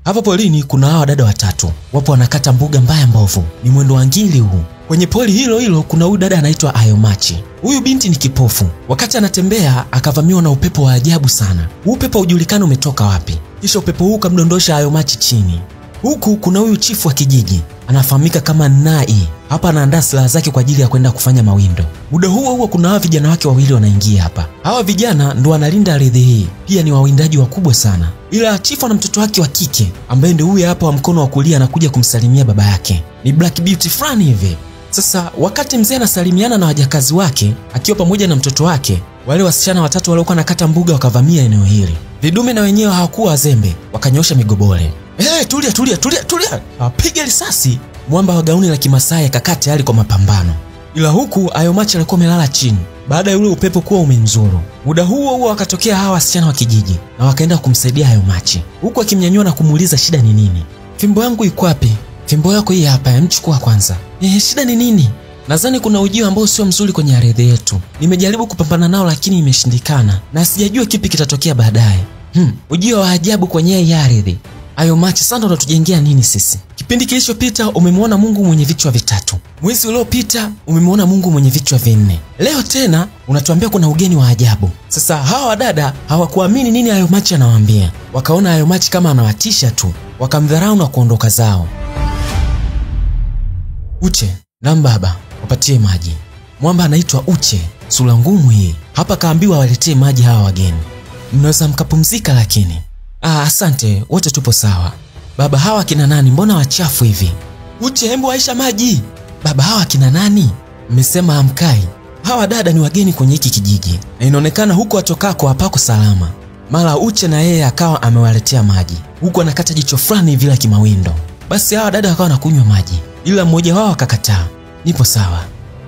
Hapa polini kuna hawa dada watatu. Wapo wanakata mbuga mbaya mbovu. Ni mwendo wa ngili huu. Kwenye poli hilo kuna huyu dada anaitwa Ayomachi. Huyu binti ni kipofu. Wakati anatembea akavamiwa na upepo wa ajabu sana. Huu upepo hujulikani umetoka wapi. Kisha upepo huu kamdondosha Ayomachi chini. Huku kuna huyu chifu wa kijiji. Anafahamika kama Nai. Hapa anaandaa silaha zake kwa ajili ya kwenda kufanya mawindo. Muda huo kuna hawa vijana wake wawili wanaingia hapa. Hawa vijana ndo wanalinda ardhi hii. Pia ni wawindaji wakubwa sana. Ila chifu na mtoto wake wa kike ambaye ndio huyu hapa wa mkono wa kulia anakuja kumsalimia baba yake. Ni Black Beauty fulani hivi. Sasa wakati mzee anasalimiana na wajakazi wake akiwa pamoja na mtoto wake, wale wasichana watatu waliokuwa nakata mbuga wakavamia eneo hili. Vidume na wenyewe hawakuwa wazembe, wakanyosha migobole. Tulia. Apiga risasi. Mwamba wa gauni la Kimasai akakaa tayari kwa mapambano. Ila huku Ayomachi alikuwa amelala chini baada ya ule upepo kuwa umemzuru. Muda huo wakatokea hawa wasichana wa kijiji na wakaenda kumsaidia Ayomachi. Huku akimnyanyua na kumuuliza shida ni nini. Fimbo yangu iko wapi? Fimbo yako hii hapa, mchukua kwanza. Shida ni nini? Nadhani kuna ujio ambao sio mzuri kwenye ardhi yetu. Nimejaribu kupambana nao lakini imeshindikana na sijajua kipi kitatokea baadaye. Ujio wa ajabu kwenye hii ardhi. Ayomachi, sasa unatujengea nini sisi? Kipindi kilichopita umemwona Mungu mwenye vichwa vitatu. Mwezi uliopita umemwona Mungu mwenye vichwa vinne. Leo tena unatuambia kuna ugeni wa ajabu. Sasa hawa wadada hawakuamini nini Ayomachi anawaambia. Wakaona Ayomachi kama anawatisha tu, wakamdharau na kuondoka zao. Uche, na baba, wapatie maji. Mwamba anaitwa Uche, sura ngumu hii. Hapa kaambiwa waletee maji hawa wageni. Mnaweza mkapumzika lakini. Asante, wote tupo sawa. Baba, hawa kina nani? Mbona wachafu hivi? Uche, hembu waisha maji. Baba, hawa kina nani? Mmesema hamkai. Hawa dada ni wageni kwenye hiki kijiji. Na inaonekana huko watokako hapako salama. Mara Uche na yeye akawa amewaletea maji. Huko anakata jicho fulani hivi la kimawindo. Basi hawa dada wakawa wanakunywa maji. Ila mmoja wao akakataa. Nipo sawa.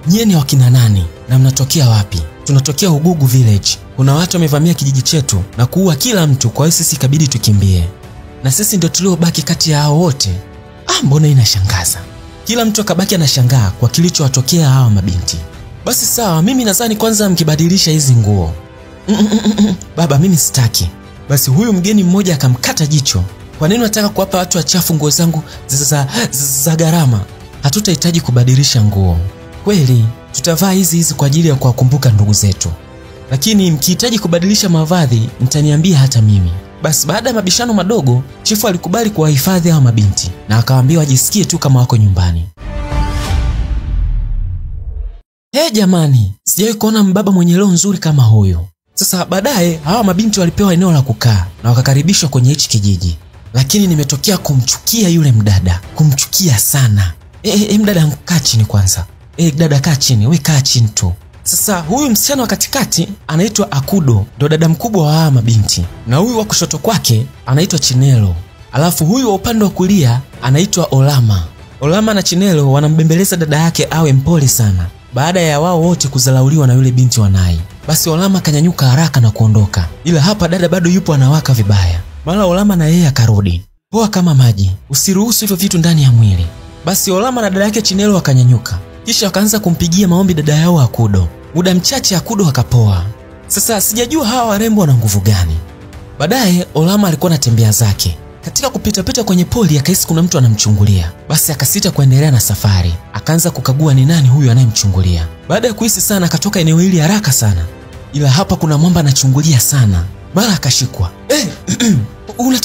Nyie ni wakina nani na mnatokea wapi? Tunatokea Ugugu Village. Kuna watu wamevamia kijiji chetu na kuua kila mtu, kwa hiyo sisi ikabidi tukimbie. Na sisi ndio tuliobaki kati ya hao wote. Mbona inashangaza. Kila mtu akabaki anashangaa kwa kilichowatokea hawa mabinti. Basi sawa, mimi nadhani kwanza mkibadilisha hizi nguo. Baba, mimi sitaki. Basi huyu mgeni mmoja akamkata jicho. Kwa nini unataka kuwapa watu wachafu nguo zangu za gharama? Hatutahitaji kubadilisha nguo. Kweli, tutavaa hizi kwa ajili ya kuwakumbuka ndugu zetu. Lakini mkihitaji kubadilisha mavazi, mtaniambia hata mimi. Basi baada ya mabishano madogo, chifu alikubali kuwahifadhi hao mabinti na akawaambia wajisikie tu kama wako nyumbani. Jamani, sijawahi kuona mbaba mwenye roho nzuri kama huyo. Sasa baadaye hawa mabinti walipewa eneo la kukaa na wakakaribishwa kwenye hichi kijiji. Lakini nimetokea kumchukia yule mdada, kumchukia sana. Mdada kaa chini kwanza. Dada kaa chini, wewe kaa chini tu. Sasa huyu msichana wa katikati anaitwa Akudo, ndo dada mkubwa wa hawa mabinti. Na huyu wa kushoto kwake anaitwa Chinelo. Alafu huyu wa upande wa kulia anaitwa Olama. Olama na Chinelo wanambembeleza dada yake awe mpole sana, baada ya wao wote kuzalauliwa na yule binti wa Nai. Basi Olama kanyanyuka haraka na kuondoka. Ila hapa dada bado yupo anawaka vibaya. Mara Olama na yeye akarudi. Poa kama maji, usiruhusu hivyo vitu ndani ya mwili. Basi Olama na dada yake Chinelo wakanyanyuka. Kisha wakaanza kumpigia maombi dada yao Akudo. Muda mchache Akudo akapoa. Sasa sijajua hawa warembo wana nguvu gani. Baadaye Olama alikuwa anatembea zake. Katika kupita kwenye poli akahisi kuna mtu anamchungulia. Basi akasita kuendelea na safari. Akaanza kukagua ni nani huyu anayemchungulia. Baada ya kuhisi sana akatoka eneo hili haraka sana. Ila hapa kuna mwamba anachungulia sana. Mara akashikwa.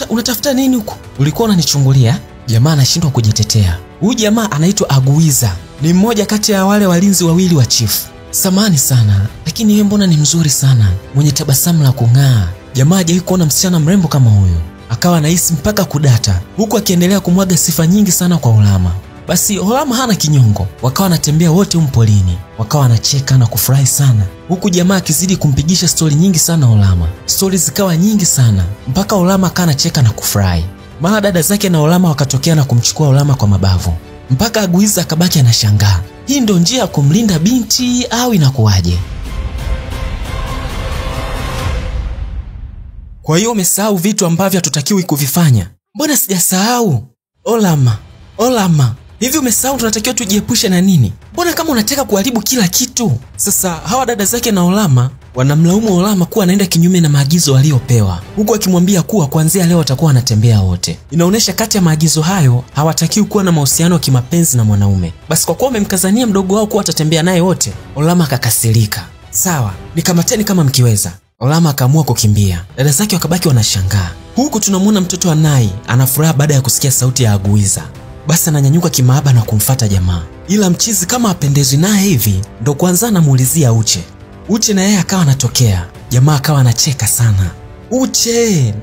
Unatafuta nini huko? Ulikuwa unanichungulia? Jamaa anashindwa kujitetea. Huyu jamaa anaitwa Aguiza. Ni mmoja kati ya wale walinzi wawili wa chief. Samani sana, lakini yeye mbona ni mzuri sana, mwenye tabasamu la kung'aa. Jamaa hajawahi kuona msichana mrembo kama huyu. Akawa anahisi mpaka kudata, huku akiendelea kumwaga sifa nyingi sana kwa Olama. Basi Olama hana kinyongo, wakawa wanatembea wote umpolini. Wakawa wanacheka na kufurahi sana, huku jamaa akizidi kumpigisha stori nyingi sana Olama. Stori zikawa nyingi sana, mpaka Olama akawa anacheka na kufurahi. Mara dada zake na Olama wakatokea na kumchukua Olama kwa mabavu. Mpaka Aguiza akabaki anashangaa. Hii ndio njia ya kumlinda binti au inakuwaje? Kwa hiyo umesahau vitu ambavyo hatutakiwi kuvifanya. Mbona sijasahau? Olama. Hivi umesahau tunatakiwa tujiepushe na nini? Mbona kama unataka kuharibu kila kitu? Sasa hawa dada zake na Olama Wanamlaumu Olama kuwa anaenda kinyume na maagizo aliyopewa, huku akimwambia kuwa kuanzia leo watakuwa wanatembea wote. Inaonesha kati ya maagizo hayo hawatakiwi kuwa na mahusiano ya kimapenzi na mwanaume. Basi kwa kuwa wamemkazania mdogo wao kuwa watatembea naye wote, Olama akakasirika. Sawa, nikamateni kama mkiweza. Olama akaamua kukimbia. Dada zake wakabaki wanashangaa. Huku tunamuona mtoto wa Nai anafuraha baada ya kusikia sauti ya Aguiza. Basi ananyanyuka kimaaba na kumfuata jamaa. Ila mchizi kama apendezwi naye hivi, ndo kwanza anamuulizia Uche na yeye akawa anatokea. Jamaa akawa anacheka sana. Uche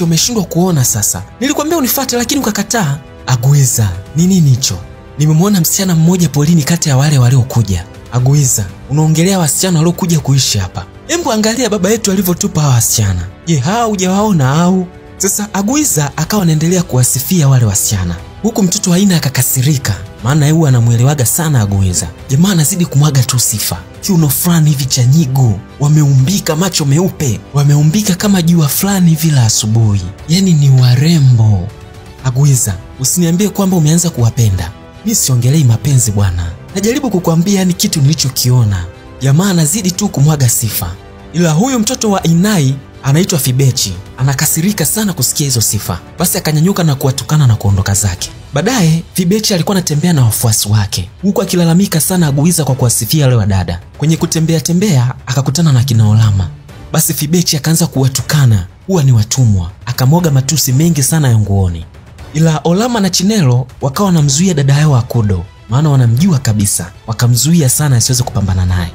umeshindwa kuona sasa. Nilikwambia unifuate lakini ukakataa. Aguiza, ni nini hicho? Nimemwona msichana mmoja polini kati ya wale waliokuja. Aguiza, unaongelea wasichana waliokuja kuishi hapa. Hebu angalia baba yetu alivyotupa hawa wasichana. Je, hao hujawaona au? Sasa Aguiza akawa anaendelea kuwasifia wale wasichana. Huku mtoto wa Ina akakasirika, maana yeye anamuelewaga sana Aguiza. Jamaa anazidi kumwaga tu sifa. Kiuno fulani hivi cha nyigu, wameumbika macho meupe, wameumbika kama jua fulani hivi la asubuhi. Yaani ni warembo. Aguiza, usiniambie kwamba umeanza kuwapenda. Mimi siongelei mapenzi bwana. Najaribu kukuambia ni kitu nilichokiona. Jamaa anazidi tu kumwaga sifa. Ila huyu mtoto wa Inai anaitwa Fibechi anakasirika sana kusikia hizo sifa. Basi akanyanyuka na kuwatukana na kuondoka zake. Baadaye Fibechi alikuwa anatembea na wafuasi wake, huku akilalamika sana Aguiza kwa kuwasifia wale wadada. Kwenye kutembea akakutana na kina Olama. Basi Fibechi akaanza kuwatukana, huwa ni watumwa. Akamwaga matusi mengi sana ya nguoni. Ila Olama na Chinelo wakawa wanamzuia dada yao Akudo, maana wanamjua kabisa. Wakamzuia sana asiweze kupambana naye.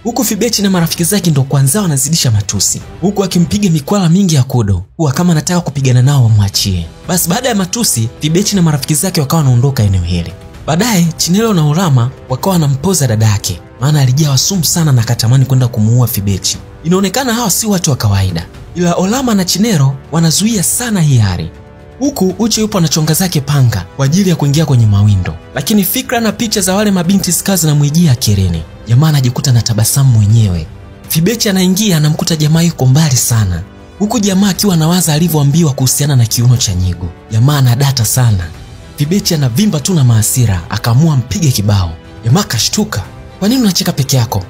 Huku Fibechi na marafiki zake ndo kwanza wanazidisha matusi, huku akimpiga mikwala mingi Akudo, huwa kama anataka kupigana nao wamwachie. Basi baada ya matusi, Fibechi na marafiki zake wakawa wanaondoka eneo hili. Baadaye Chinelo na Olama wakawa wanampoza dada yake, maana alijawa sumu sana na katamani kwenda kumuua Fibechi. Inaonekana hawa si watu wa kawaida. Ila Olama na Chinelo wanazuia sana hii hali. Huku Uche yupo anachonga zake panga kwa ajili ya kuingia kwenye mawindo, lakini fikra na picha za wale mabinti skazi na mwijia akilini. Jamaa anajikuta na tabasamu mwenyewe. Fibechi anaingia anamkuta jamaa yuko mbali sana. Huku jamaa akiwa anawaza alivyoambiwa kuhusiana na kiuno cha nyigu. Jamaa anadata sana. Fibechi anavimba tu na mahasira, akaamua mpige kibao. Jamaa kashtuka. Kwa nini unacheka peke yako?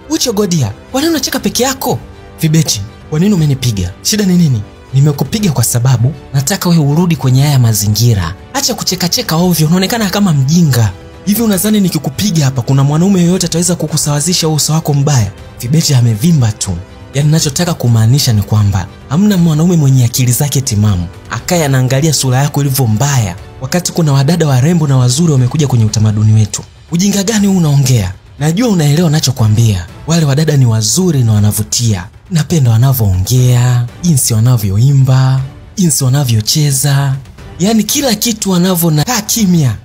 Uche Godia, kwa nini unacheka peke yako? Fibechi, kwa nini umenipiga? Shida ni nini? Nimekupiga kwa sababu nataka wewe urudi kwenye haya mazingira. Acha kucheka ovyo, unaonekana kama mjinga. Hivi unadhani nikikupiga hapa kuna mwanaume yoyote ataweza kukusawazisha uso wako mbaya? Fibechi amevimba tu. Yaani ninachotaka kumaanisha ni kwamba hamna mwanaume mwenye akili zake timamu akaya anaangalia sura yako ilivyo mbaya wakati kuna wadada warembo na wazuri wamekuja kwenye utamaduni wetu. Ujinga gani huu unaongea? Najua unaelewa ninachokuambia. Wale wadada ni wazuri na wanavutia. Napenda wanavyoongea, jinsi wanavyoimba, jinsi wanavyocheza. Yaani kila kitu wanavyo na kaa kimya.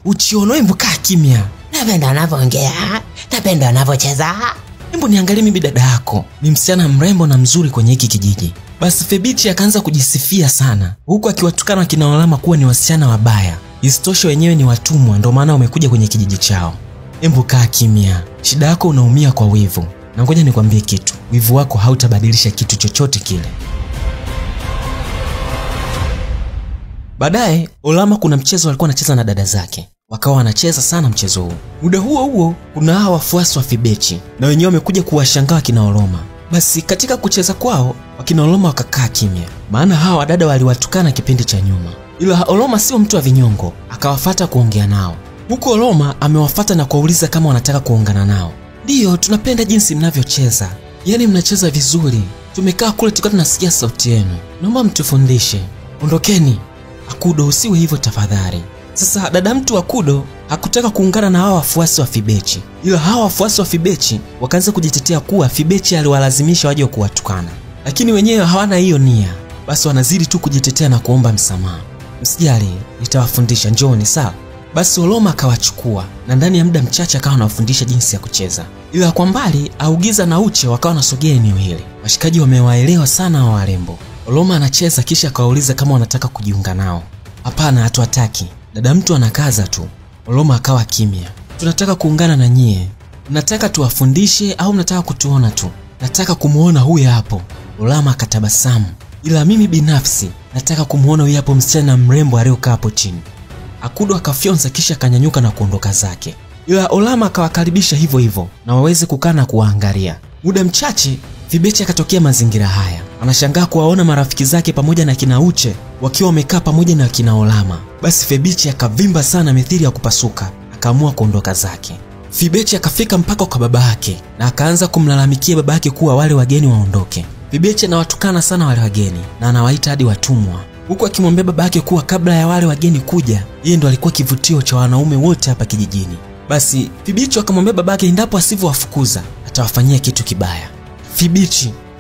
Uchiono hebu kaa kimya. Napenda wanavyoongea, napenda wanavyocheza. Hebu niangalie mimi dada yako. Ni msichana mrembo na mzuri kwenye hiki kijiji. Basi Fibechi akaanza kujisifia sana, huku akiwatukana kina Olama kuwa ni wasichana wabaya. Isitoshe wenyewe ni watumwa, ndio maana wamekuja kwenye kijiji chao. Hebu kaa kimya. Shida yako unaumia kwa wivu. Na ngoja nikwambie kitu. Wivu wako hautabadilisha kitu chochote kile. Baadaye Olama kuna mchezo alikuwa anacheza na dada zake. Wakawa wanacheza sana mchezo huu. Muda huo kuna hawa wafuasi wa Fibechi na wenyewe wamekuja kuwashangaa kina Olama. Basi katika kucheza kwao, wakina Olama wakakaa kimya, maana hawa wadada waliwatukana kipindi cha nyuma. Ila Olama sio mtu wa vinyongo, akawafuata kuongea nao. Huko Olama amewafuata na kuwauliza kama wanataka kuungana nao. Ndio, tunapenda jinsi mnavyocheza. Yaani mnacheza vizuri. Tumekaa kule tukiwa tunasikia sauti yenu. Naomba mtufundishe. Ondokeni. Akudo, usiwe hivyo tafadhali. Sasa dada mtu Akudo hakutaka kuungana na hawa wafuasi wa Fibechi. Ila hawa wafuasi wa Fibechi wakaanza kujitetea kuwa Fibechi aliwalazimisha waje kuwatukana. Lakini wenyewe hawana hiyo nia. Basi wanazidi tu kujitetea na kuomba msamaha. Msijali, nitawafundisha, njooni sawa. Basi Olama akawachukua na ndani ya muda mchache akawa anawafundisha jinsi ya kucheza. Ila kwa mbali Aguiza na Uche wakawa wanasogea eneo hili. Washikaji wamewaelewa sana wa warembo. Olama anacheza kisha akawauliza kama wanataka kujiunga nao. Hapana, hatuwataki. Dada mtu anakaza tu. Olama akawa kimya. Tunataka kuungana na nyie. Mnataka tuwafundishe au mnataka kutuona tu? Nataka kumuona huyu hapo. Olama akatabasamu. Ila mimi binafsi nataka kumuona huyu hapo msichana mrembo aliyokaa hapo chini. Akudo akafyonza kisha akanyanyuka na kuondoka zake. Ila Olama akawakaribisha hivyo hivyo na waweze kukaa na kuwaangalia. Muda mchache Fibechi akatokea mazingira haya. Anashangaa kuwaona marafiki zake pamoja na kina Uche wakiwa wamekaa pamoja na kina Olama. Basi Fibechi akavimba sana mithili ya kupasuka, akaamua kuondoka zake. Fibechi akafika mpaka kwa baba yake na akaanza kumlalamikia baba yake kuwa wale wageni waondoke. Fibechi anawatukana sana wale wageni na anawaita hadi watumwa, huku akimwambia baba yake kuwa kabla ya wale wageni kuja, yeye ndo alikuwa kivutio cha wanaume wote hapa kijijini. Basi Fibechi akamwambia baba yake endapo asivyowafukuza atawafanyia kitu kibaya.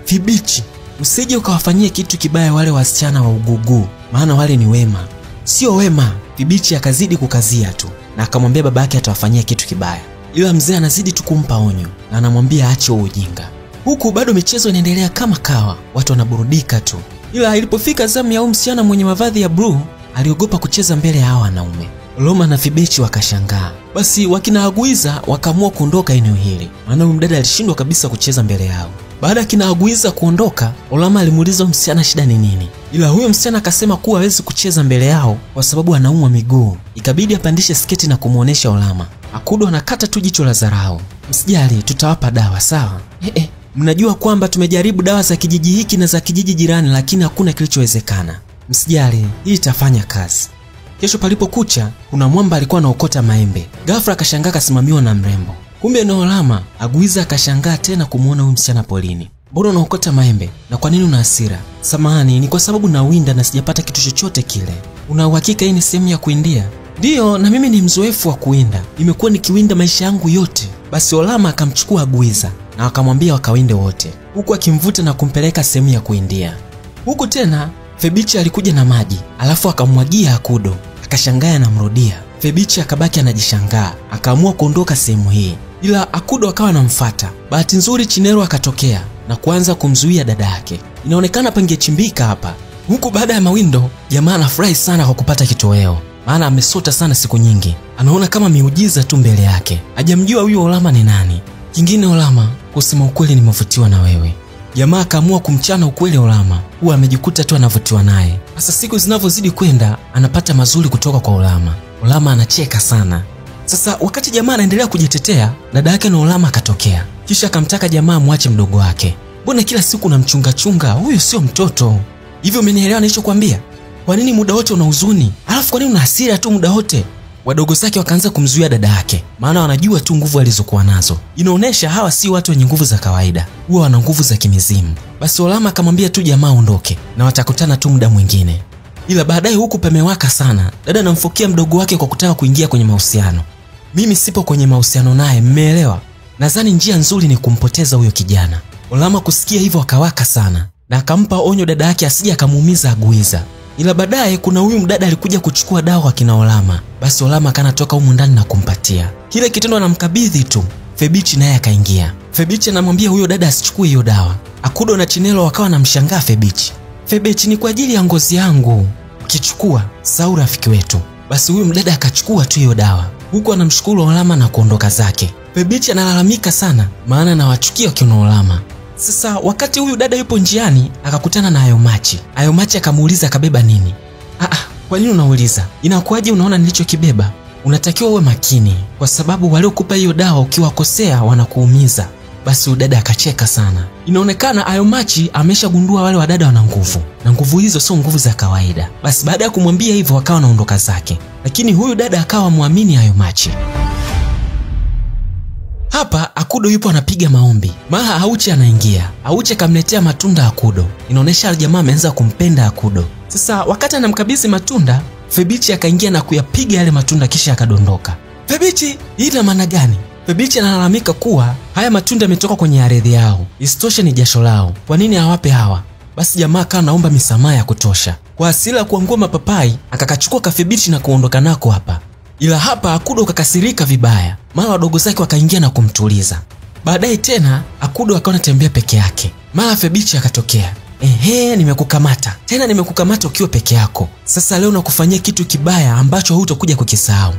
Fibechi, usije ukawafanyia kitu kibaya wale wasichana wa Ugugu, maana wale ni wema. Sio wema. Fibechi akazidi kukazia tu na akamwambia baba yake atawafanyia kitu kibaya. Ila mzee anazidi tu kumpa onyo na anamwambia aache ujinga. Huku bado michezo inaendelea kama kawa, watu wanaburudika tu. Ila ilipofika zamu ya msichana mwenye mavazi ya blue, aliogopa kucheza mbele ya hao wanaume. Olama na Fibechi wakashangaa. Basi wakina Aguiza wakaamua kuondoka eneo hili, maana huyu mdada alishindwa kabisa kucheza mbele yao. Baada ya kina Aguiza kuondoka, Olama alimuuliza msichana shida ni nini. Ila huyo msichana akasema kuwa hawezi kucheza mbele yao kwa sababu anaumwa miguu. Ikabidi apandishe sketi na kumuonesha Olama. Akudo anakata tu jicho la dharau. Msijali, tutawapa dawa sawa? Mnajua kwamba tumejaribu dawa za kijiji hiki na za kijiji jirani lakini hakuna kilichowezekana. Msijali, hii itafanya kazi. Kesho palipokucha, kuna mwamba alikuwa anaokota maembe. Ghafla akashangaa kasimamiwa na mrembo. Kumbe ni Olama. Aguiza akashangaa tena kumuona huyu msichana polini. Mbona unaokota maembe? Na kwa nini una hasira? Samahani, ni kwa sababu nawinda na sijapata kitu chochote kile. Una uhakika hii ni sehemu ya kuindia? Ndio, na mimi ni mzoefu wa kuwinda. Nimekuwa nikiwinda maisha yangu yote. Basi Olama akamchukua Aguiza na akamwambia wakawinde wote, huku akimvuta na kumpeleka sehemu ya kuindia. Huku tena Fibechi alikuja na maji, alafu akamwagia Akudo. Akashangaa anamrudia. Fibechi akabaki anajishangaa, akaamua kuondoka sehemu hii. Ila Akudo akawa anamfuata. Bahati nzuri Chinero akatokea na kuanza kumzuia dada yake. Inaonekana pangechimbika hapa. Huku baada ya mawindo, jamaa anafurahi sana kwa kupata kitoweo, maana amesota sana siku nyingi. Anaona kama miujiza tu mbele yake. Hajamjua huyu Olama ni nani. Kingine Olama, kusema ukweli nimevutiwa na wewe. Jamaa akaamua kumchana ukweli Olama. Huwa amejikuta tu anavutiwa naye. Sasa siku zinavyozidi kwenda, anapata mazuri kutoka kwa Olama. Olama anacheka sana. Sasa wakati jamaa anaendelea kujitetea, dada yake na Olama akatokea. Kisha akamtaka jamaa muache mdogo wake. Mbona kila siku unamchunga? Huyu sio mtoto. Hivyo umenielewa nilichokuambia? Kwa nini muda wote una huzuni? Alafu kwa nini una hasira tu muda wote? Wadogo zake wakaanza kumzuia dada yake, maana wanajua tu nguvu alizokuwa nazo. Inaonesha hawa si watu wenye nguvu za kawaida, huwa wana nguvu za kimizimu. Basi Olama akamwambia tu jamaa aondoke na watakutana tu muda mwingine. Ila baadaye huku pamewaka sana. Dada anamfukia mdogo wake kwa kutaka kuingia kwenye mahusiano. Mimi sipo kwenye mahusiano naye, mmeelewa? Nadhani njia nzuri ni kumpoteza huyo kijana. Olama kusikia hivyo akawaka sana na akampa onyo dada yake asije akamuumiza Aguiza. Ila baadaye kuna huyu mdada alikuja kuchukua dawa kwa kina Olama. Basi Olama kanatoka humu ndani na kumpatia. Kile kitendo anamkabidhi tu. Fibechi naye akaingia. Fibechi anamwambia huyo dada asichukue hiyo dawa. Akudo na Chinelo wakawa wanamshangaa Fibechi. Fibechi, ni kwa ajili ya ngozi yangu. Ukichukua, sahau rafiki wetu. Basi huyu mdada akachukua tu hiyo dawa. Huku anamshukuru Olama na kuondoka zake. Fibechi analalamika sana, maana anawachukia kina Olama. Sasa wakati huyu dada yupo njiani, akakutana na Ayomachi. Ayomachi akamuuliza kabeba nini? Kwa nini unauliza? Inakuaje unaona nilichokibeba? Unatakiwa uwe makini, kwa sababu waliokupa hiyo dawa ukiwakosea wanakuumiza. Basi huyu dada akacheka sana. Inaonekana Ayomachi ameshagundua wale wadada wana nguvu, na nguvu hizo sio nguvu za kawaida. Basi baada ya kumwambia hivyo akawa anaondoka zake. Lakini huyu dada akawa muamini Ayomachi. Hapa Akudo yupo anapiga maombi. Mara Auche anaingia. Auche kamletea matunda Akudo. Inaonesha jamaa ameanza kumpenda Akudo. Sasa wakati anamkabidhi matunda, Fibechi akaingia na kuyapiga yale matunda kisha akadondoka. Fibechi, hii ina maana gani? Fibechi analalamika kuwa haya matunda yametoka kwenye ardhi yao. Isitoshe ni jasho lao. Kwa nini hawape hawa? Basi jamaa kana naomba misamaha ya kutosha. Kwa hasira kuangua mapapai, akakachukua Fibechi na kuondoka nako hapa. Ila hapa Akudo kakasirika vibaya. Mara wadogo zake wakaingia na kumtuliza. Baadaye tena Akudo akawa anatembea peke yake. Mara Fibechi akatokea. Nimekukamata. Tena nimekukamata ukiwa peke yako. Sasa leo nakufanyia kitu kibaya ambacho hutakuja kukisahau.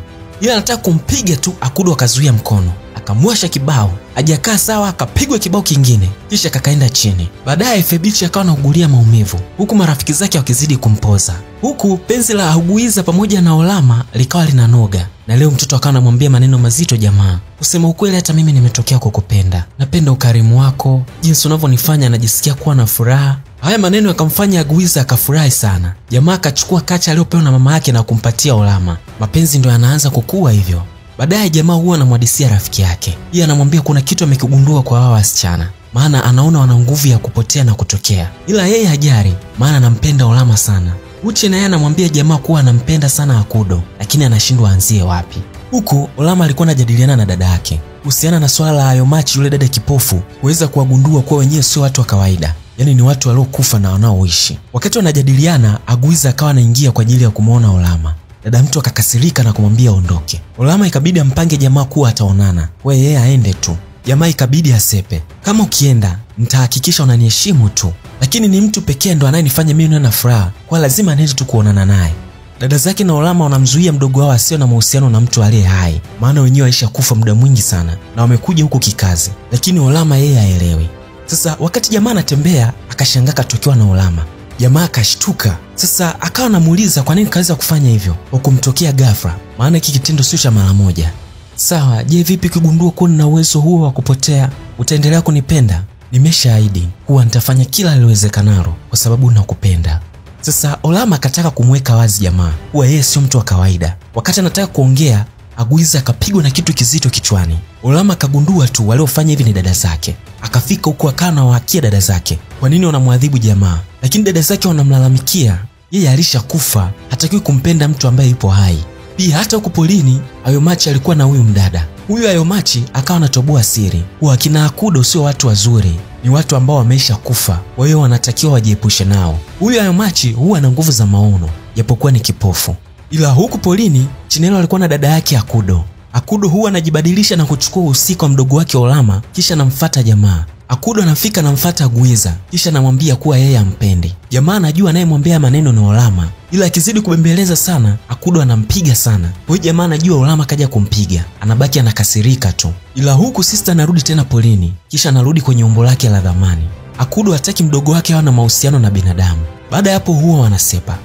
ila anataka kumpiga tu. Akudo akazuia mkono, akamwasha kibao, hajakaa sawa, akapigwa kibao kingine, kisha kakaenda chini. Baadaye Febichi akawa anaugulia maumivu, huku marafiki zake wakizidi kumpoza. Huku penzi la Aguiza pamoja na Olama likawa linanoga, na leo mtoto akawa anamwambia maneno mazito. Jamaa, kusema ukweli hata mimi nimetokea kukupenda. Napenda ukarimu wako, jinsi unavyonifanya najisikia kuwa na furaha. Haya maneno yakamfanya Aguiza akafurahi sana. Jamaa akachukua kacha aliyopewa na mama yake na kumpatia Olama. Mapenzi ndio yanaanza kukua hivyo. Baadaye jamaa huwa anamwadisia rafiki yake. Yeye anamwambia kuna kitu amekigundua kwa hawa wasichana, maana anaona wana nguvu ya kupotea na kutokea. Ila yeye hajari, maana anampenda Olama sana. Uche naye anamwambia jamaa kuwa anampenda sana Akudo, lakini anashindwa anzie wapi. Huku Olama alikuwa anajadiliana na dada yake kuhusiana na swala la Ayomachi, yule dada kipofu, kuweza kuwagundua kuwa wenyewe sio watu wa kawaida, yani ni watu waliokufa na wanaoishi. Wakati wanajadiliana, Aguiza akawa anaingia kwa ajili ya kumuona Olama. Dada mtu akakasirika na kumwambia aondoke. Olama ikabidi ampange jamaa kuwa ataonana, wewe yeye aende tu. Jamaa ikabidi asepe, kama ukienda nitahakikisha unaniheshimu tu, lakini ni mtu pekee ndo anayenifanya mimi niwe na furaha, kwa lazima niende tu kuonana naye. Dada zake na Olama wanamzuia mdogo wao asio na mahusiano na mtu aliye hai, maana wenyewe aisha kufa muda mwingi sana na wamekuja huko kikazi, lakini Olama yeye haelewi. Sasa wakati jamaa anatembea akashangaa katokewa na Olama. Jamaa akashtuka. Sasa akawa anamuuliza kwa nini kaweza kufanya hivyo kwa kumtokea ghafla, maana hiki kitendo sio cha mara moja. Sawa, je, vipi kugundua kuwa na uwezo huo wa kupotea? Utaendelea kunipenda? Nimeshaahidi kuwa nitafanya kila liwezekanalo kwa sababu nakupenda. Sasa Olama akataka kumweka wazi jamaa kuwa yeye sio mtu wa kawaida. Wakati anataka kuongea, Aguiza akapigwa na kitu kizito kichwani. Olama akagundua tu waliofanya hivi ni dada zake. Akafika huko akawa anawahakia dada zake kwa nini wanamwadhibu jamaa, lakini dada zake wanamlalamikia yeye alishakufa, hatakiwi kumpenda mtu ambaye yupo hai. Pia hata huko polini Ayomachi alikuwa na huyu mdada. Huyu Ayomachi akawa anatoboa siri kuwa kina Akudo sio watu wazuri, ni watu ambao wameisha kufa, kwa hiyo wanatakiwa wajiepushe nao. Huyu Ayomachi huwa na nguvu za maono japokuwa ni kipofu. Ila huku polini Chinelo alikuwa na dada yake Akudo. Akudo huwa anajibadilisha na kuchukua usika wa mdogo wake Olama, kisha anamfuata jamaa. Akudo anafika na mfuata Aguiza, kisha anamwambia kuwa yeye ampendi. Jamaa anajua anayemwambia maneno ni Olama, ila akizidi kubembeleza sana Akudo anampiga sana. Kwa hiyo jamaa anajua Olama kaja kumpiga, anabaki anakasirika tu. Ila huku sister anarudi tena polini, kisha anarudi kwenye umbo lake la dhamani. Akudo hataki mdogo wake awe na mahusiano na binadamu. Baada ya hapo huwa wanasepa.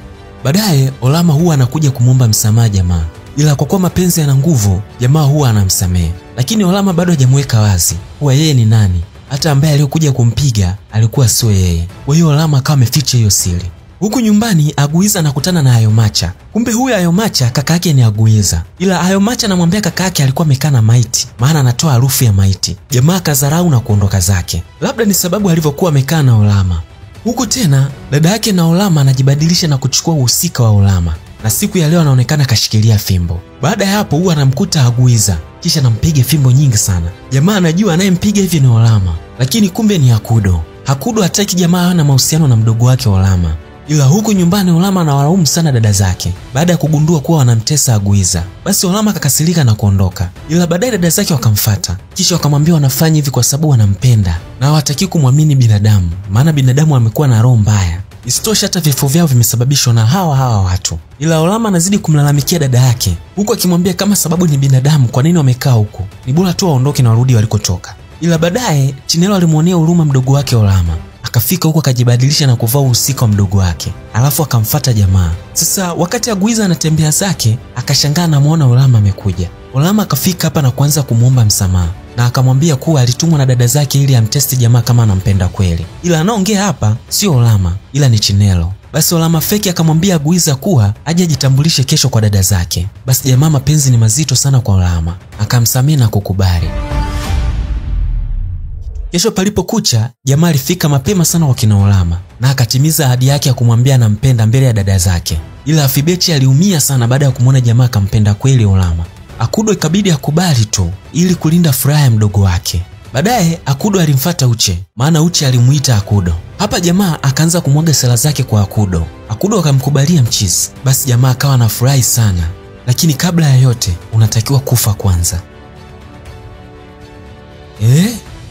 Baadaye Olama huwa anakuja kumwomba msamaha jamaa, ila kwa kuwa mapenzi yana nguvu, jamaa huwa anamsamehe. Lakini Olama bado hajamweka wazi kuwa yeye ni nani, hata ambaye aliyokuja kumpiga alikuwa sio yeye. Kwa hiyo Olama akawa ameficha hiyo siri. Huku nyumbani Aguiza anakutana na Ayomacha. Kumbe huyu Ayomacha kaka yake ni Aguiza, ila Ayomacha anamwambia kaka yake alikuwa amekaa na maiti, maana anatoa harufu ya maiti. Jamaa akadharau na kuondoka zake, labda ni sababu alivyokuwa amekaa na Olama. Huku tena dada yake na Olama anajibadilisha na kuchukua uhusika wa Olama, na siku ya leo anaonekana kashikilia fimbo. Baada ya hapo huwa anamkuta Aguiza, kisha anampiga fimbo nyingi sana. Jamaa anajua anayempiga hivi ni Olama, lakini kumbe ni Akudo. Akudo hataki jamaa awe na mahusiano na mdogo wake Olama. Ila huku nyumbani Olama anawalaumu sana dada zake baada ya kugundua kuwa wanamtesa Aguiza. Basi Olama akakasirika na kuondoka. Ila baadaye dada zake wakamfuata, kisha wakamwambia wanafanya hivi kwa sababu wanampenda na hawataki kumwamini binadamu, maana binadamu amekuwa na roho mbaya. Isitoshe hata vifo vyao vimesababishwa na hawa watu. Ila Olama anazidi kumlalamikia dada yake, huku akimwambia kama sababu ni binadamu, kwa nini wamekaa huko? Ni bora tu waondoke na warudi walikotoka. Ila baadaye Chinelo alimuonea huruma mdogo wake Olama. Akafika huko akajibadilisha na kuvaa usika wa mdogo wake, alafu akamfuata jamaa. Sasa wakati Aguiza anatembea zake, akashangaa anamuona Olama amekuja. Olama akafika hapa na kuanza kumuomba msamaha, na akamwambia kuwa alitumwa na dada zake ili amtesti jamaa kama anampenda kweli. Ila anaongea hapa sio Olama, ila ni Chinelo. Basi Olama feki akamwambia Aguiza kuwa aje ajitambulishe kesho kwa dada zake. Basi jamaa mapenzi ni mazito sana kwa Olama, akamsamehe na kukubali. Kesho palipokucha, jamaa alifika mapema sana kwa kina Olama na akatimiza ahadi yake ya kumwambia anampenda mbele ya dada zake. Ila Afibechi aliumia sana baada ya kumuona jamaa akampenda kweli Olama. Akudo ikabidi akubali tu ili kulinda furaha ya mdogo wake. Baadaye Akudo alimfuata Uche, maana Uche alimuita Akudo. Hapa jamaa akaanza kumwaga sala zake kwa Akudo. Akudo akamkubalia mchizi. Basi jamaa akawa anafurahi sana, lakini kabla ya yote unatakiwa kufa kwanza.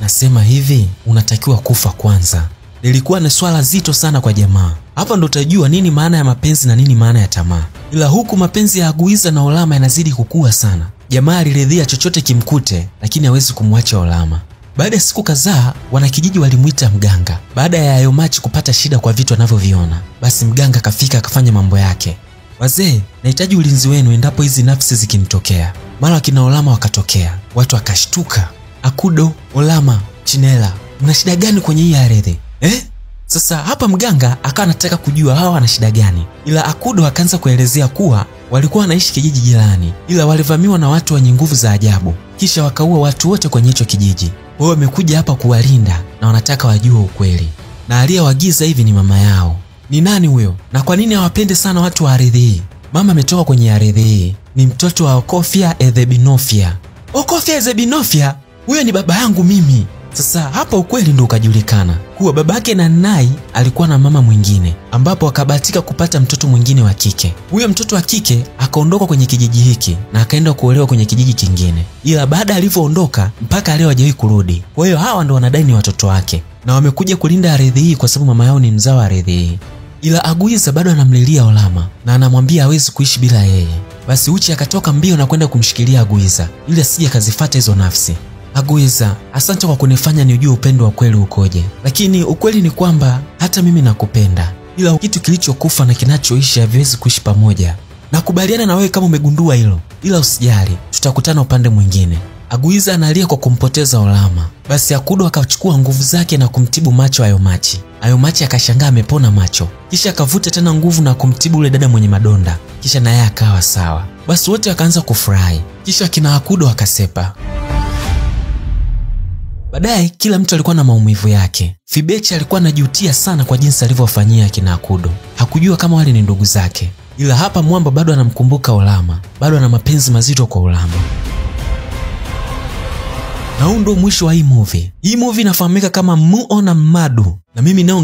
Nasema hivi, unatakiwa kufa kwanza. Lilikuwa ni swala zito sana kwa jamaa. Hapa ndo utajua nini maana ya mapenzi na nini maana ya tamaa. Ila huku mapenzi ya Aguiza na Olama yanazidi kukua sana. Jamaa aliridhia chochote kimkute, lakini hawezi kumwacha Olama. Baada ya siku kadhaa, wanakijiji walimuita mganga. Baada ya Ayomachi kupata shida kwa vitu anavyoviona, basi mganga kafika akafanya mambo yake. Wazee, nahitaji ulinzi wenu endapo hizi nafsi zikimtokea. Mara kina Olama wakatokea. Watu wakashtuka. Akudo, Olama, Chinela, mna shida gani kwenye hii ardhi? Sasa hapa mganga akawa anataka kujua hawa wana shida gani. Ila Akudo akaanza kuelezea kuwa walikuwa wanaishi kijiji jirani, ila walivamiwa na watu wenye nguvu za ajabu, kisha wakaua watu wote kwenye hicho kijiji. Wao wamekuja hapa kuwalinda na wanataka wajue ukweli. Na aliyewaagiza hivi ni mama yao. Ni nani huyo? Na kwa nini hawapende sana watu wa ardhi hii? Mama ametoka kwenye ardhi hii. Ni mtoto wa Okofia Ezebinofia. Okofia Ezebinofia? Huyo ni baba yangu mimi. Sasa hapa ukweli ndo ukajulikana kuwa babake na Nai alikuwa na mama mwingine, ambapo akabahatika kupata mtoto mwingine wa kike. Huyo mtoto wa kike akaondoka kwenye kijiji hiki na akaenda kuolewa kwenye kijiji kingine. Ila baada alivyoondoka mpaka leo hajawahi kurudi. Kwa hiyo hawa ndo wanadai ni watoto wake na wamekuja kulinda ardhi hii kwa sababu mama yao ni mzao wa ardhi hii. Ila Aguiza bado anamlilia Olama na anamwambia hawezi kuishi bila yeye. Basi Uchi akatoka mbio na kwenda kumshikilia Aguiza ili asije kazifuata hizo nafsi. Aguiza, asante kwa kunifanya nijue upendo wa kweli ukoje. Lakini ukweli ni kwamba hata mimi nakupenda. Ila kitu kilichokufa na kinachoishi haviwezi kuishi pamoja. Nakubaliana na wewe kama umegundua hilo. Ila usijali, tutakutana upande mwingine. Aguiza analia kwa kumpoteza Olama. Basi Akudo akachukua nguvu zake na kumtibu macho Ayomachi. Ayomachi akashangaa amepona macho. Kisha akavuta tena nguvu na kumtibu ule dada mwenye madonda. Kisha naye akawa sawa. Basi wote wakaanza kufurahi. Kisha kina Akudo akasepa. Baadaye kila mtu alikuwa na maumivu yake. Fibechi alikuwa anajutia sana kwa jinsi alivyofanyia kina Akudo. Hakujua kama wale ni ndugu zake. Ila hapa Mwamba bado anamkumbuka Olama. Bado ana mapenzi mazito kwa Olama. Na huu ndo mwisho wa hii movie. Hii movie inafahamika kama Muona Madu. Na mimi nao